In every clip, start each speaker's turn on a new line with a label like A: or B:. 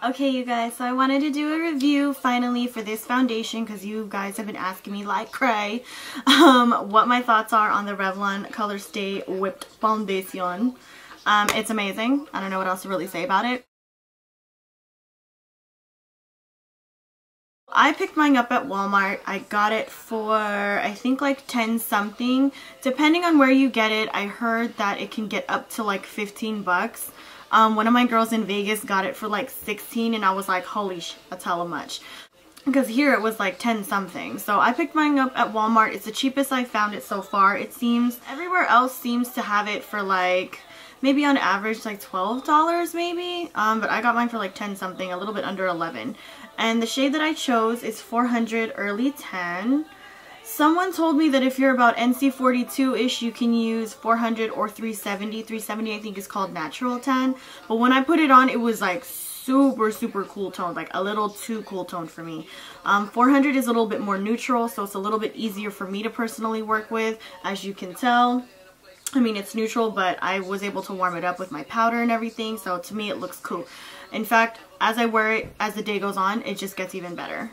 A: Okay, you guys, so I wanted to do a review finally for this foundation because you guys have been asking me like cray what my thoughts are on the Revlon ColorStay Whipped Foundation. It's amazing. I don't know what else to really say about it. I picked mine up at Walmart. I got it for, I think, like 10 something. Depending on where you get it, I heard that it can get up to like 15 bucks. One of my girls in Vegas got it for like 16 and I was like, holy sh, that's hella much. Because here it was like 10 something. So I picked mine up at Walmart. It's the cheapest I found it so far, it seems. Everywhere else seems to have it for like, maybe on average like $12 maybe. But I got mine for like 10 something, a little bit under 11. And the shade that I chose is 400 Early Tan. Someone told me that if you're about NC42-ish, you can use 400 or 370. 370 I think is called Natural Tan. But when I put it on, it was like super cool toned, like a little too cool toned for me. 400 is a little bit more neutral, so it's a little bit easier for me to personally work with, as you can tell. I mean, it's neutral, but I was able to warm it up with my powder and everything, so to me it looks cool. In fact, as I wear it, as the day goes on, it just gets even better.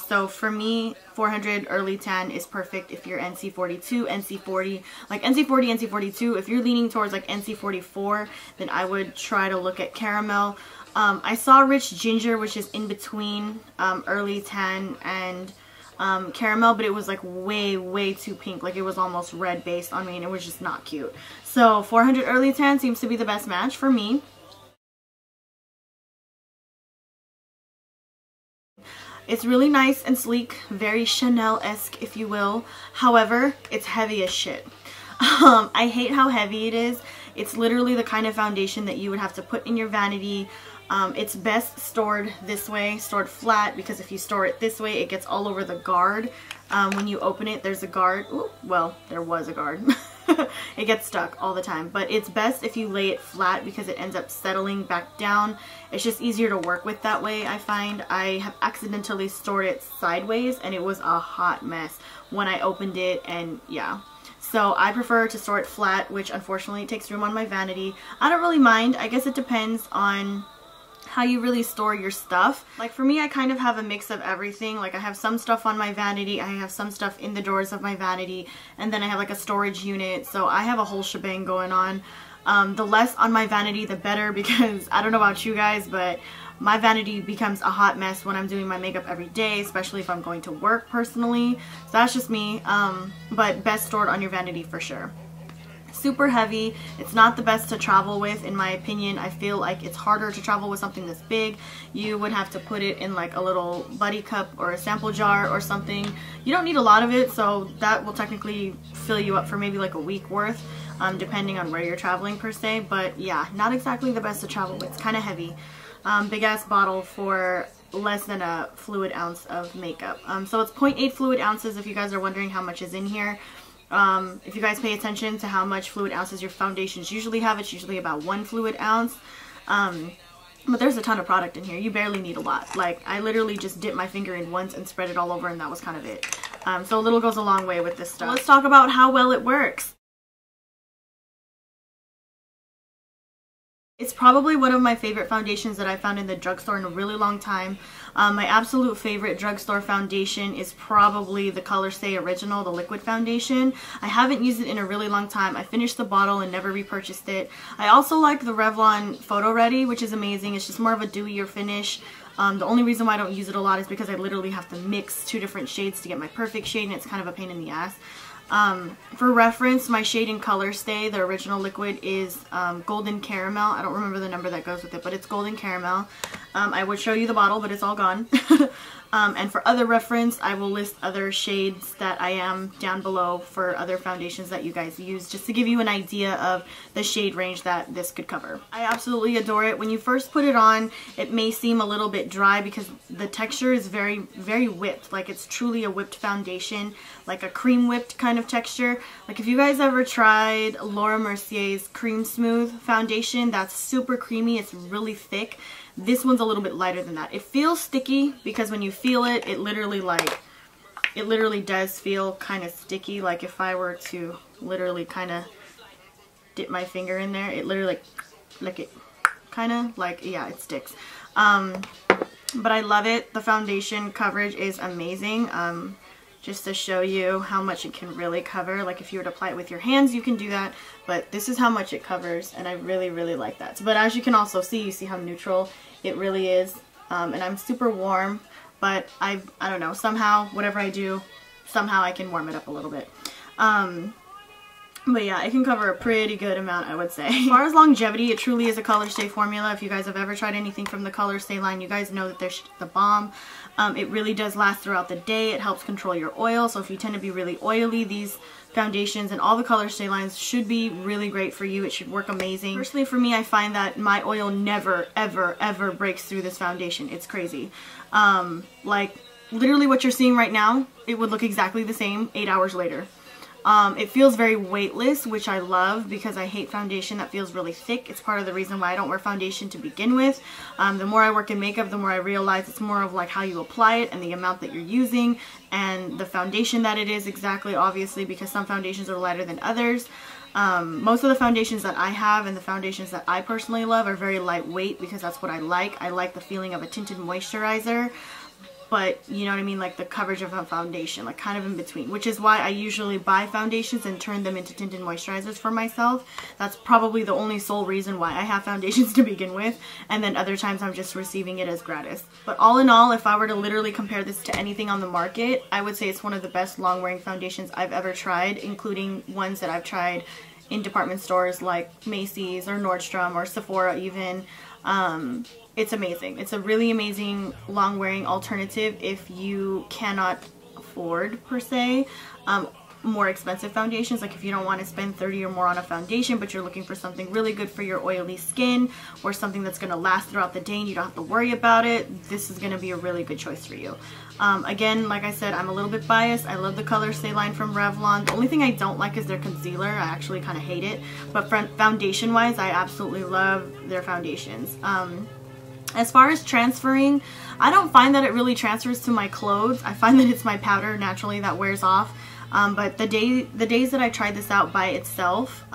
A: So for me, 400 Early Tan is perfect if you're NC42, NC40, like NC40, NC42. If you're leaning towards like NC44, then I would try to look at Caramel. I saw Rich Ginger, which is in between Early Tan and Caramel, but it was like way too pink. Like it was almost red based on me and it was just not cute. So 400 Early Tan seems to be the best match for me. It's really nice and sleek, very Chanel-esque if you will. However, it's heavy as shit. I hate how heavy it is. It's literally the kind of foundation that you would have to put in your vanity. It's best stored this way, stored flat, because if you store it this way, it gets all over the guard. When you open it, there's a guard. Ooh, well, there was a guard. It gets stuck all the time, but it's best if you lay it flat because it ends up settling back down. It's just easier to work with that way, I find. I have accidentally stored it sideways and it was a hot mess when I opened it, and yeah. So I prefer to store it flat, which unfortunately takes room on my vanity. I don't really mind. I guess it depends on how you really store your stuff. Like for me, I kind of have a mix of everything. Like I have some stuff on my vanity, I have some stuff in the drawers of my vanity, and then I have like a storage unit. So I have a whole shebang going on. The less on my vanity, the better, because I don't know about you guys, but my vanity becomes a hot mess when I'm doing my makeup every day, especially if I'm going to work personally. So that's just me, but best stored on your vanity for sure. Super heavy. It's not the best to travel with, in my opinion. I feel like it's harder to travel with something this big. You would have to put it in like a little buddy cup or a sample jar or something. You don't need a lot of it, so that will technically fill you up for maybe like a week worth, depending on where you're traveling per se. But yeah, not exactly the best to travel with. It's kind of heavy. Big ass bottle for less than a fluid ounce of makeup. So it's 0.8 fluid ounces if you guys are wondering how much is in here. If you guys pay attention to how much fluid ounces your foundations usually have, it's usually about 1 fluid ounce. But there's a ton of product in here. You barely need a lot. Like, I literally just dipped my finger in once and spread it all over, and that was kind of it. So a little goes a long way with this stuff. Let's talk about how well it works. It's probably one of my favorite foundations that I found in the drugstore in a really long time. My absolute favorite drugstore foundation is probably the ColorStay Original, the liquid foundation. I haven't used it in a really long time. I finished the bottle and never repurchased it. I also like the Revlon PhotoReady, which is amazing. It's just more of a dewier finish. The only reason why I don't use it a lot is because I literally have to mix 2 different shades to get my perfect shade, and it's kind of a pain in the ass. For reference, my shade in ColorStay, the original liquid, is Golden Caramel. I don't remember the number that goes with it, but it's Golden Caramel. I would show you the bottle, but it's all gone. And for other reference, I will list other shades that I am down below for other foundations that you guys use, just to give you an idea of the shade range that this could cover. I absolutely adore it. When you first put it on, it may seem a little bit dry because the texture is very whipped. Like, it's truly a whipped foundation, like a cream whipped kind of texture. Like, if you guys ever tried Laura Mercier's Cream Smooth foundation, that's super creamy. It's really thick. This one's a little bit lighter than that. It feels sticky because when you feel it, it literally does feel kind of sticky. Like if I were to literally kind of dip my finger in there, it literally, like it kind of like, yeah, it sticks. But I love it. The foundation coverage is amazing. Just to show you how much it can really cover. Like if you were to apply it with your hands, you can do that, but this is how much it covers, and I really, really like that. But as you can also see, you see how neutral it really is. And I'm super warm, but I don't know, somehow, whatever I do, somehow I can warm it up a little bit. But yeah, it can cover a pretty good amount, I would say. As far as longevity, it truly is a ColorStay formula. If you guys have ever tried anything from the ColorStay line, you guys know that they're the bomb. It really does last throughout the day. It helps control your oil, so if you tend to be really oily, these foundations and all the ColorStay lines should be really great for you. It should work amazing. Personally, for me, I find that my oil never, ever, ever breaks through this foundation. It's crazy. Like, literally what you're seeing right now, it would look exactly the same 8 hours later. It feels very weightless, which I love because I hate foundation that feels really thick. It's part of the reason why I don't wear foundation to begin with. The more I work in makeup, the more I realize it's more of like how you apply it and the amount that you're using and the foundation that it is exactly, obviously, because some foundations are lighter than others. Most of the foundations that I have and the foundations that I personally love are very lightweight because that's what I like. I like the feeling of a tinted moisturizer. But, you know what I mean, like the coverage of a foundation, like kind of in between, which is why I usually buy foundations and turn them into tinted moisturizers for myself. That's probably the only sole reason why I have foundations to begin with, and then other times I'm just receiving it as gratis. But all in all, if I were to literally compare this to anything on the market, I would say it's one of the best long-wearing foundations I've ever tried, including ones that I've tried in department stores like Macy's or Nordstrom or Sephora even. It's amazing. It's a really amazing long-wearing alternative if you cannot afford, per se, more expensive foundations. Like if you don't want to spend $30 or more on a foundation, but you're looking for something really good for your oily skin or something that's going to last throughout the day and you don't have to worry about it, this is going to be a really good choice for you. Again, like I said, I'm a little bit biased. I love the ColorStay line from Revlon. The only thing I don't like is their concealer. I actually kind of hate it. But foundation-wise, I absolutely love their foundations. As far as transferring, I don't find that it really transfers to my clothes. I find that it's my powder naturally that wears off. But the days that I tried this out by itself,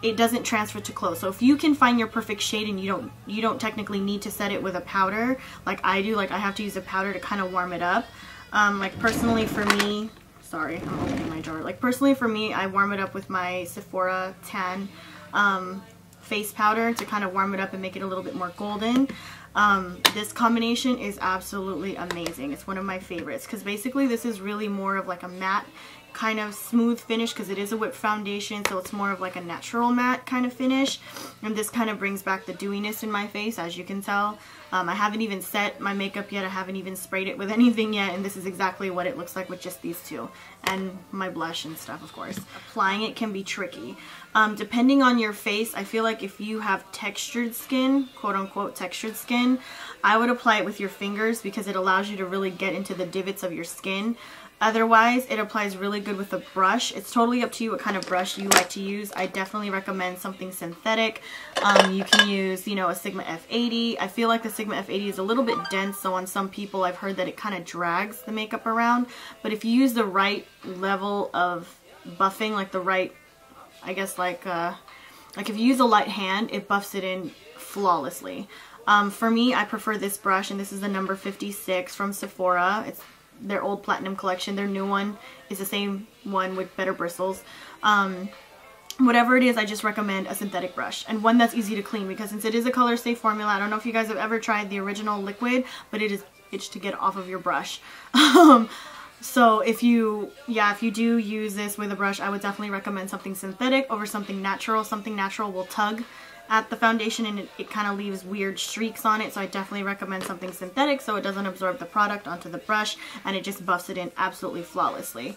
A: it doesn't transfer to clothes. So if you can find your perfect shade and you don't technically need to set it with a powder like I do, like I have to use a powder to kind of warm it up. Like personally for me, sorry, I'm opening my drawer. Like personally for me, I warm it up with my Sephora Tan face powder to kind of warm it up and make it a little bit more golden. This combination is absolutely amazing. It's one of my favorites because basically this is really more of like a matte kind of smooth finish because it is a whipped foundation, so it's more of like a natural matte kind of finish, and this kind of brings back the dewiness in my face, as you can tell. I haven't even set my makeup yet. I haven't even sprayed it with anything yet, and this is exactly what it looks like with just these two. And my blush and stuff, of course. Applying it can be tricky. Depending on your face, I feel like if you have textured skin, quote-unquote textured skin, I would apply it with your fingers because it allows you to really get into the divots of your skin. Otherwise, it applies really good with a brush. It's totally up to you what kind of brush you like to use. I definitely recommend something synthetic. You can use, you know, a Sigma F80. I feel like the Sigma F80 is a little bit dense, so on some people I've heard that it kind of drags the makeup around. But if you use the right level of buffing, like the right, I guess like if you use a light hand, it buffs it in flawlessly. For me, I prefer this brush, and this is the number 56 from Sephora. It's their old platinum collection. Their new one is the same one with better bristles. Whatever it is, I just recommend a synthetic brush and one that's easy to clean, because since it is a ColorStay formula, I don't know if you guys have ever tried the original liquid, but it is itch to get off of your brush. So if you do use this with a brush, I would definitely recommend something synthetic over something natural. Something natural will tug at the foundation and it kind of leaves weird streaks on it, so I definitely recommend something synthetic so it doesn't absorb the product onto the brush and it just buffs it in absolutely flawlessly.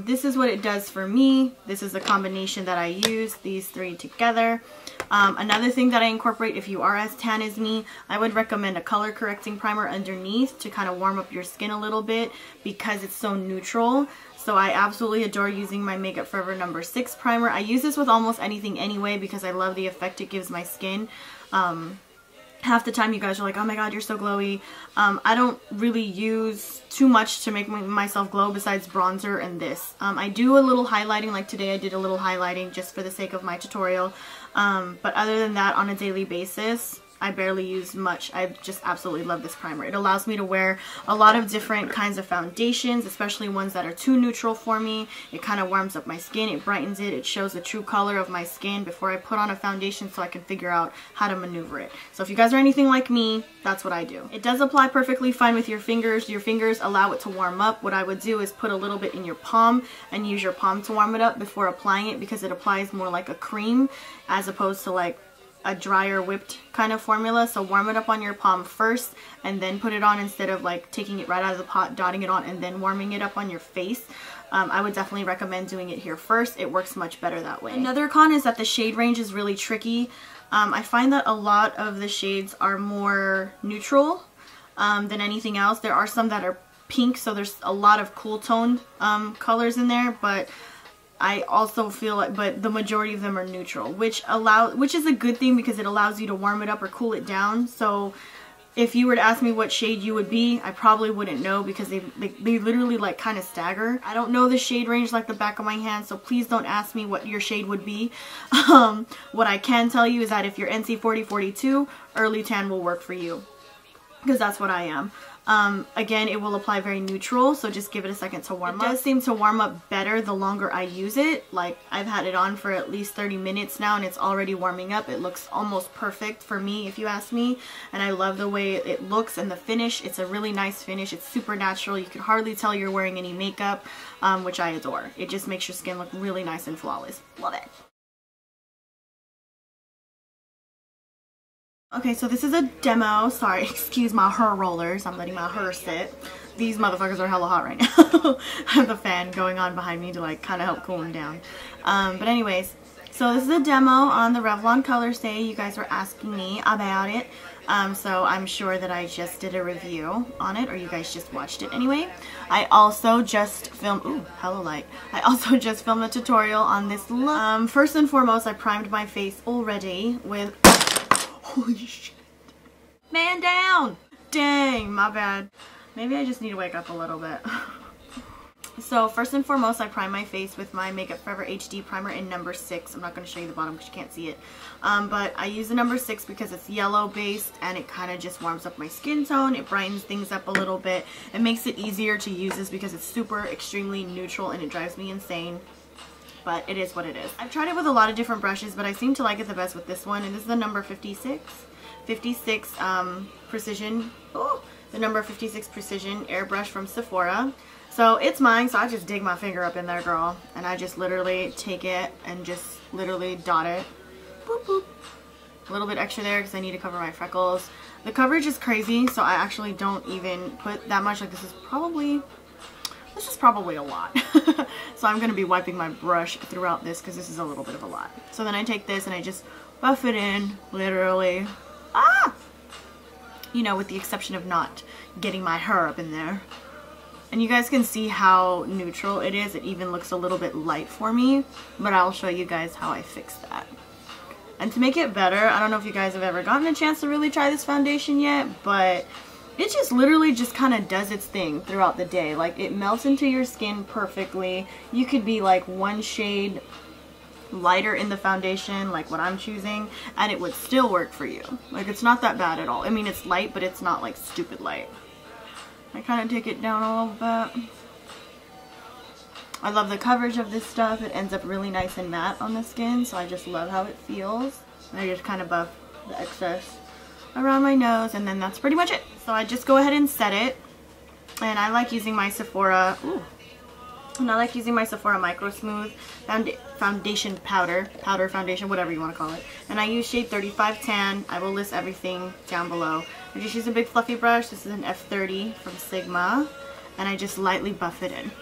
A: This is what it does for me. This is the combination that I use, these three together. Another thing that I incorporate, if you are as tan as me, I would recommend a color correcting primer underneath to kind of warm up your skin a little bit because it's so neutral. So I absolutely adore using my Makeup Forever number 6 primer. I use this with almost anything anyway because I love the effect it gives my skin. Half the time you guys are like, oh my god, you're so glowy. I don't really use too much to make myself glow besides bronzer and this. I do a little highlighting, like today I did a little highlighting just for the sake of my tutorial. But other than that, on a daily basis, I barely use much. I just absolutely love this primer. It allows me to wear a lot of different kinds of foundations, especially ones that are too neutral for me. It kind of warms up my skin, it brightens it, it shows the true color of my skin before I put on a foundation so I can figure out how to maneuver it. So if you guys are anything like me, that's what I do. It does apply perfectly fine with your fingers. Your fingers allow it to warm up. What I would do is put a little bit in your palm and use your palm to warm it up before applying it, because it applies more like a cream as opposed to like a drier whipped kind of formula. So warm it up on your palm first and then put it on, instead of like taking it right out of the pot, dotting it on, and then warming it up on your face. I would definitely recommend doing it here first. It works much better that way. Another con is that the shade range is really tricky. I find that a lot of the shades are more neutral than anything else. There are some that are pink, so there's a lot of cool toned colors in there, but I also feel like, but the majority of them are neutral, which is a good thing because it allows you to warm it up or cool it down. So if you were to ask me what shade you would be, I probably wouldn't know, because they literally like kind of stagger. I don't know the shade range like the back of my hand, so please don't ask me what your shade would be. What I can tell you is that if you're NC 4042, early tan will work for you, because that's what I am. Again, it will apply very neutral, so just give it a second to warm up. It does seem to warm up better the longer I use it. Like, I've had it on for at least 30 minutes now and it's already warming up. It looks almost perfect for me, if you ask me, and I love the way it looks and the finish. It's a really nice finish. It's super natural. You can hardly tell you're wearing any makeup, which I adore. It just makes your skin look really nice and flawless. Love it. Okay, so this is a demo. Sorry, excuse my hair rollers. I'm letting my hair sit. These motherfuckers are hella hot right now. I have the fan going on behind me to like kind of help cool them down. But anyways, so this is a demo on the Revlon ColorStay. You guys were asking me about it. So I'm sure that I just did a review on it, or you guys just watched it anyway. I also just filmed, ooh, hella light. I also just filmed a tutorial on this look. First and foremost, I primed my face already with, holy shit. Man down! Dang, my bad. Maybe I just need to wake up a little bit. So first and foremost, I prime my face with my Makeup Forever HD primer in number 6. I'm not going to show you the bottom because you can't see it. But I use the number 6 because it's yellow based and it kind of just warms up my skin tone. It brightens things up a little bit. It makes it easier to use this because it's super extremely neutral and it drives me insane. But it is what it is. I've tried it with a lot of different brushes, but I seem to like it the best with this one, and this is the number 56 Precision, oh, the number 56 Precision airbrush from Sephora. So it's mine, so I just dig my finger up in there, girl, and I just literally take it and just literally dot it. Boop, boop. A little bit extra there because I need to cover my freckles. The coverage is crazy, so I actually don't even put that much. Like, this is probably a lot. So I'm going to be wiping my brush throughout this because this is a little bit of a lot. So then I take this and I just buff it in, literally. Ah! You know, with the exception of not getting my hair up in there. And you guys can see how neutral it is. It even looks a little bit light for me, but I'll show you guys how I fix that. And to make it better, I don't know if you guys have ever gotten a chance to really try this foundation yet, but it just literally just kind of does its thing throughout the day. Like, it melts into your skin perfectly. You could be like one shade lighter in the foundation, like what I'm choosing, and it would still work for you. Like, it's not that bad at all. I mean, it's light, but it's not like stupid light. I kind of take it down a little bit. I love the coverage of this stuff. It ends up really nice and matte on the skin, so I just love how it feels. And I just kind of buff the excess around my nose, and then that's pretty much it. So I just go ahead and set it, and I like using my Sephora, Microsmooth foundation powder foundation, whatever you want to call it, and I use shade 35 Tan. I will list everything down below. I just use a big fluffy brush. This is an F30 from Sigma, and I just lightly buff it in.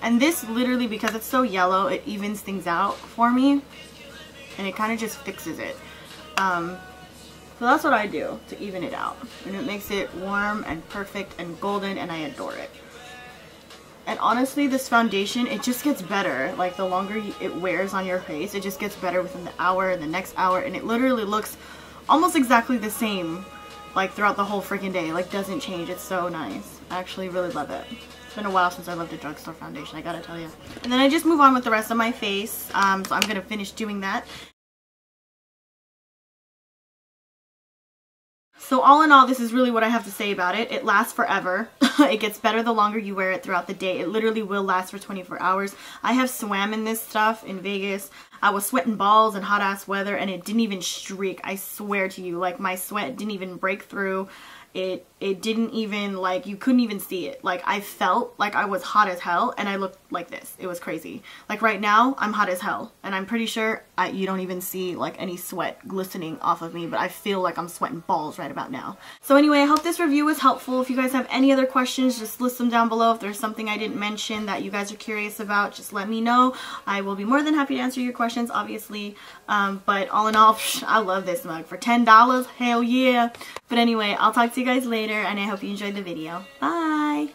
A: And this literally, because it's so yellow, it evens things out for me, and it kind of just fixes it. So that's what I do to even it out, and it makes it warm and perfect and golden, and I adore it. And honestly, this foundation, it just gets better. Like, the longer it wears on your face, it just gets better within the hour, the next hour, and it literally looks almost exactly the same, like, throughout the whole freaking day. Like, doesn't change. It's so nice. I actually really love it. It's been a while since I loved a drugstore foundation, I gotta tell you. And then I just move on with the rest of my face, so I'm gonna finish doing that. So all in all, this is really what I have to say about it. It lasts forever. It gets better the longer you wear it throughout the day. It literally will last for 24 hours. I have swam in this stuff in Vegas. I was sweating balls in hot ass weather and it didn't even streak. I swear to you, like my sweat didn't even break through. It didn't even, like, you couldn't even see it. Like, I felt like I was hot as hell and I looked like this. It was crazy. Like right now, I'm hot as hell and I'm pretty sure you don't even see like any sweat glistening off of me, but I feel like I'm sweating balls right about now. So anyway, I hope this review was helpful. If you guys have any other questions, just list them down below. If there's something I didn't mention that you guys are curious about, just let me know. I will be more than happy to answer your questions, obviously. But all in all, I love this mug. For $10, hell yeah. But anyway, I'll talk to you guys later and I hope you enjoyed the video. Bye!